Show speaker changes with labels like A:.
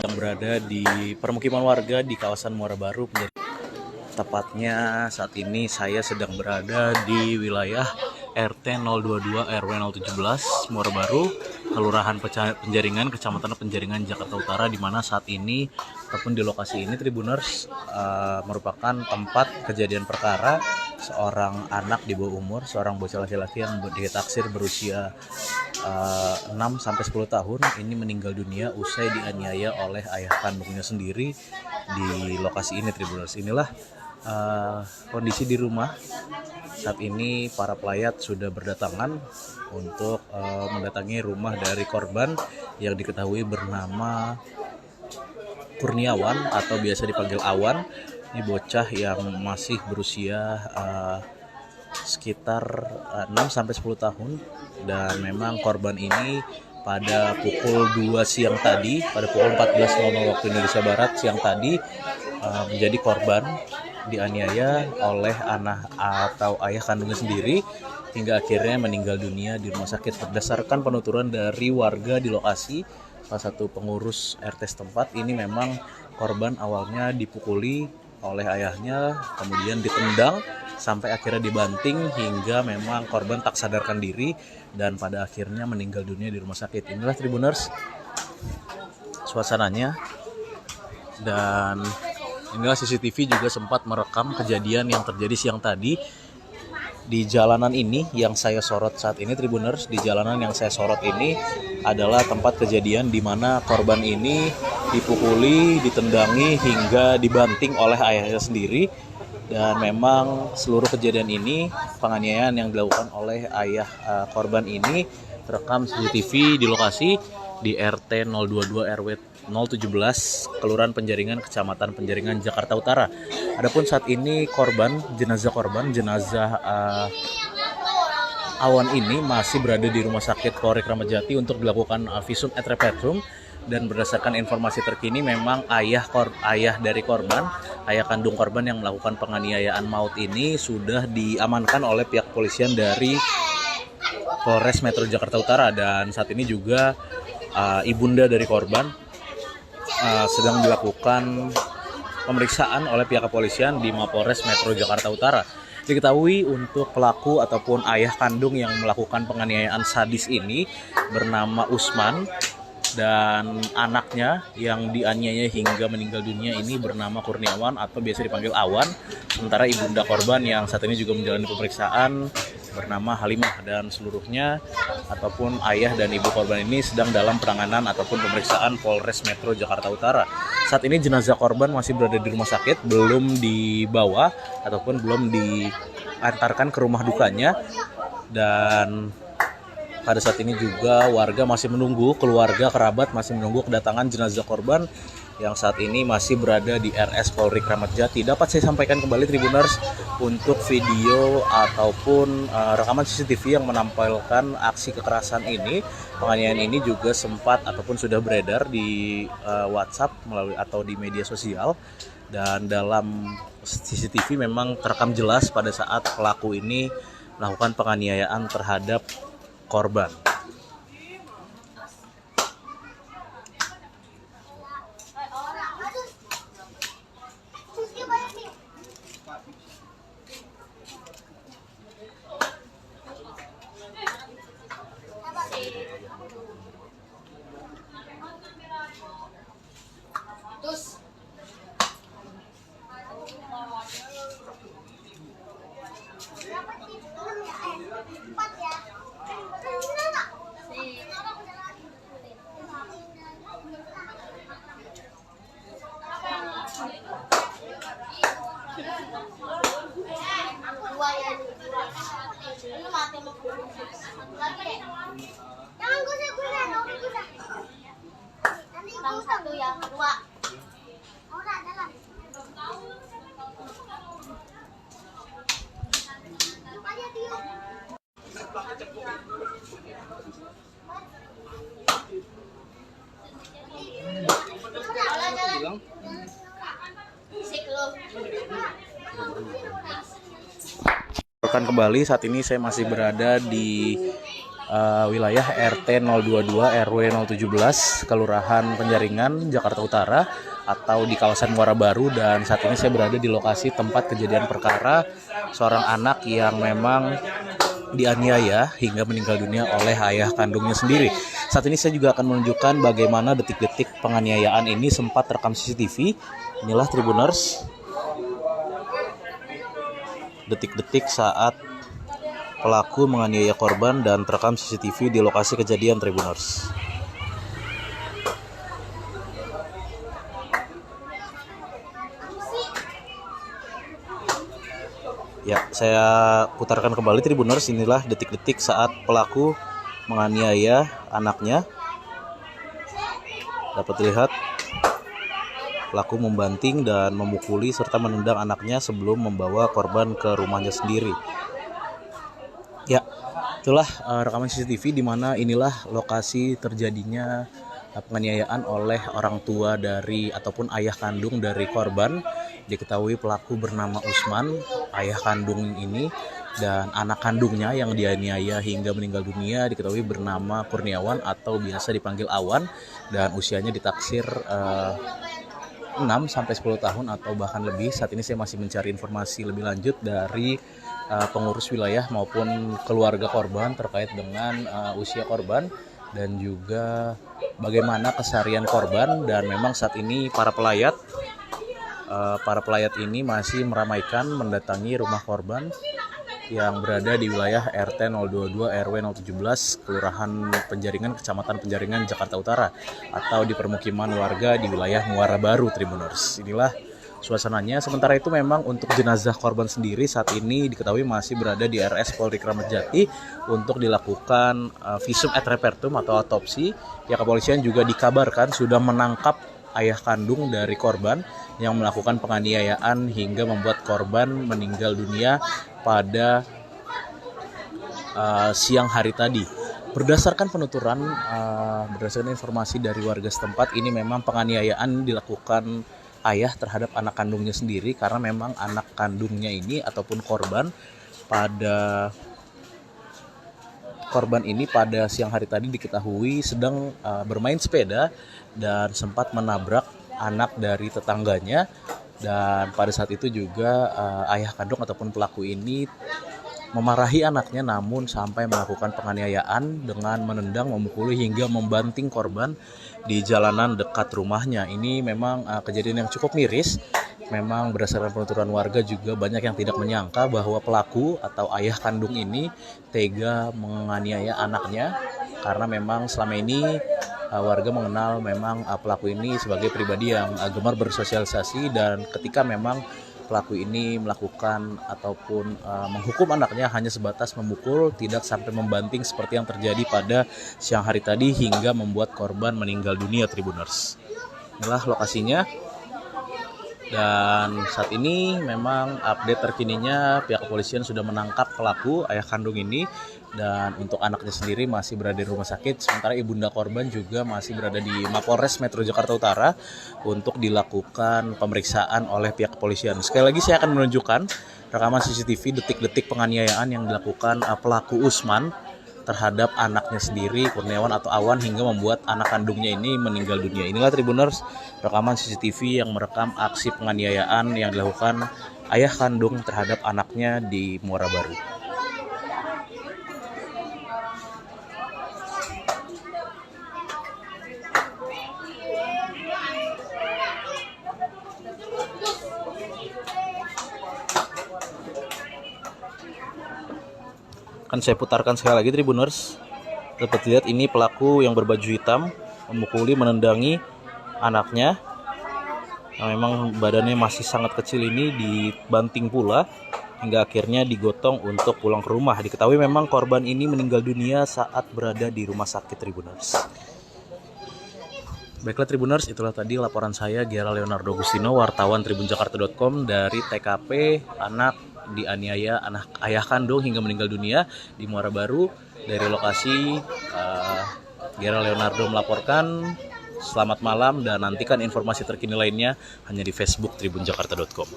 A: sedang berada di permukiman warga di kawasan Muara Baru. Tepatnya saat ini saya sedang berada di wilayah RT 022 RW 017 Muara Baru, Kelurahan Penjaringan, Kecamatan Penjaringan, Jakarta Utara, di mana saat ini ataupun di lokasi ini Tribuners merupakan tempat kejadian perkara seorang anak di bawah umur, seorang bocah laki-laki yang ditaksir berusia 6-10 tahun ini meninggal dunia usai dianiaya oleh ayah kandungnya sendiri di lokasi ini. Tribuners, inilah kondisi di rumah. Saat ini para pelayat sudah berdatangan untuk mendatangi rumah dari korban yang diketahui bernama Kurniawan atau biasa dipanggil Awan. Ini bocah yang masih berusia sekitar 6-10 tahun, dan memang korban ini pada pukul 2 siang tadi, pada pukul 14.00 waktu Indonesia Barat siang tadi, menjadi korban dianiaya oleh anak atau ayah kandungnya sendiri hingga akhirnya meninggal dunia di rumah sakit. Berdasarkan penuturan dari warga di lokasi, salah satu pengurus RT setempat, ini memang korban awalnya dipukuli oleh ayahnya, kemudian ditendang sampai akhirnya dibanting hingga memang korban tak sadarkan diri dan pada akhirnya meninggal dunia di rumah sakit. Inilah Tribuners suasananya, dan inilah CCTV juga sempat merekam kejadian yang terjadi siang tadi di jalanan ini yang saya sorot saat ini. Tribuners, di jalanan yang saya sorot ini adalah tempat kejadian di mana korban ini dipukuli, ditendangi hingga dibanting oleh ayahnya sendiri. Dan memang seluruh kejadian ini, penganiayaan yang dilakukan oleh ayah korban ini terekam CCTV di lokasi di RT 022 RW 017 Kelurahan Penjaringan, Kecamatan Penjaringan, Jakarta Utara. Adapun saat ini jenazah Awan ini masih berada di Rumah Sakit Polri Kramat Jati untuk dilakukan visum et repertum. Dan berdasarkan informasi terkini, memang ayah dari korban, ayah kandung korban yang melakukan penganiayaan maut ini sudah diamankan oleh pihak kepolisian dari Polres Metro Jakarta Utara. Dan saat ini juga ibunda dari korban sedang dilakukan pemeriksaan oleh pihak kepolisian di Mapolres Metro Jakarta Utara. Diketahui untuk pelaku ataupun ayah kandung yang melakukan penganiayaan sadis ini bernama Usman, dan anaknya yang dianiaya hingga meninggal dunia ini bernama Kurniawan atau biasa dipanggil Awan. Sementara ibunda korban yang saat ini juga menjalani pemeriksaan bernama Halimah, dan seluruhnya ataupun ayah dan ibu korban ini sedang dalam penanganan ataupun pemeriksaan Polres Metro Jakarta Utara. Saat ini jenazah korban masih berada di rumah sakit, belum dibawa ataupun belum diantarkan ke rumah dukanya. Dan pada saat ini juga warga masih menunggu, keluarga kerabat masih menunggu kedatangan jenazah korban yang saat ini masih berada di RS Polri Kramat Jati. Dapat saya sampaikan kembali Tribuners, untuk video ataupun rekaman CCTV yang menampilkan aksi kekerasan ini, penganiayaan ini juga sempat ataupun sudah beredar di WhatsApp melalui atau di media sosial. Dan dalam CCTV memang terekam jelas pada saat pelaku ini melakukan penganiayaan terhadap korban. Kembali saat ini saya masih berada di wilayah RT 022 RW 017 Kelurahan Penjaringan, Jakarta Utara, atau di kawasan Muara Baru. Dan saat ini saya berada di lokasi tempat kejadian perkara seorang anak yang memang dianiaya hingga meninggal dunia oleh ayah kandungnya sendiri. Saat ini saya juga akan menunjukkan bagaimana detik-detik penganiayaan ini sempat terekam CCTV. Inilah Tribuners, detik-detik saat pelaku menganiaya korban dan terekam CCTV di lokasi kejadian, Tribuners. Ya, saya putarkan kembali Tribuners. Inilah detik-detik saat pelaku menganiaya anaknya. Dapat dilihat pelaku membanting dan memukuli serta menendang anaknya sebelum membawa korban ke rumahnya sendiri. Ya, itulah rekaman CCTV di mana inilah lokasi terjadinya penganiayaan oleh orang tua dari ataupun ayah kandung dari korban. Diketahui pelaku bernama Usman, ayah kandung ini, dan anak kandungnya yang dianiaya hingga meninggal dunia diketahui bernama Kurniawan atau biasa dipanggil Awan, dan usianya ditaksir 6 sampai 10 tahun atau bahkan lebih. Saat ini saya masih mencari informasi lebih lanjut dari pengurus wilayah maupun keluarga korban terkait dengan usia korban dan juga bagaimana keseharian korban. Dan memang saat ini para pelayat ini masih meramaikan mendatangi rumah korban yang berada di wilayah RT 022 RW 017 Kelurahan Penjaringan, Kecamatan Penjaringan, Jakarta Utara, atau di permukiman warga di wilayah Muara Baru, Tribuners. Inilah suasananya. Sementara itu memang untuk jenazah korban sendiri saat ini diketahui masih berada di RS Polri Kramat Jati untuk dilakukan visum et repertum atau otopsi. Pihak kepolisian juga dikabarkan sudah menangkap ayah kandung dari korban yang melakukan penganiayaan hingga membuat korban meninggal dunia pada siang hari tadi. Berdasarkan penuturan, berdasarkan informasi dari warga setempat, ini memang penganiayaan dilakukan ayah terhadap anak kandungnya sendiri karena memang anak kandungnya ini ataupun korban ini pada siang hari tadi diketahui sedang bermain sepeda dan sempat menabrak anak dari tetangganya. Dan pada saat itu juga ayah kandung ataupun pelaku ini memarahi anaknya, namun sampai melakukan penganiayaan dengan menendang, memukuli hingga membanting korban di jalanan dekat rumahnya. Ini memang kejadian yang cukup miris. Memang berdasarkan penuturan warga juga banyak yang tidak menyangka bahwa pelaku atau ayah kandung ini tega menganiaya anaknya, karena memang selama ini warga mengenal memang pelaku ini sebagai pribadi yang gemar bersosialisasi, dan ketika memang pelaku ini melakukan ataupun menghukum anaknya hanya sebatas memukul, tidak sampai membanting seperti yang terjadi pada siang hari tadi hingga membuat korban meninggal dunia, Tribuners. Inilah lokasinya. Dan saat ini memang update terkininya pihak kepolisian sudah menangkap pelaku ayah kandung ini, dan untuk anaknya sendiri masih berada di rumah sakit. Sementara ibunda korban juga masih berada di Mapolres Metro Jakarta Utara untuk dilakukan pemeriksaan oleh pihak kepolisian. Sekali lagi saya akan menunjukkan rekaman CCTV detik-detik penganiayaan yang dilakukan pelaku Usman terhadap anaknya sendiri, Kurniawan atau Awan, hingga membuat anak kandungnya ini meninggal dunia. Inilah Tribuners, rekaman CCTV yang merekam aksi penganiayaan yang dilakukan ayah kandung terhadap anaknya di Muara Baru. Akan saya putarkan sekali lagi, Tribuners. Dapat lihat ini pelaku yang berbaju hitam memukuli, menendangi anaknya yang memang badannya masih sangat kecil ini, dibanting pula hingga akhirnya digotong untuk pulang ke rumah. Diketahui memang korban ini meninggal dunia saat berada di rumah sakit, Tribuners. Baiklah Tribuners, itulah tadi laporan saya, Gera Leonardo Agustino, wartawan tribunjakarta.com, dari TKP anak dianiaya anak ayah kandung hingga meninggal dunia di Muara Baru. Dari lokasi Gera Leonardo melaporkan. Selamat malam dan nantikan informasi terkini lainnya hanya di Facebook tribunjakarta.com.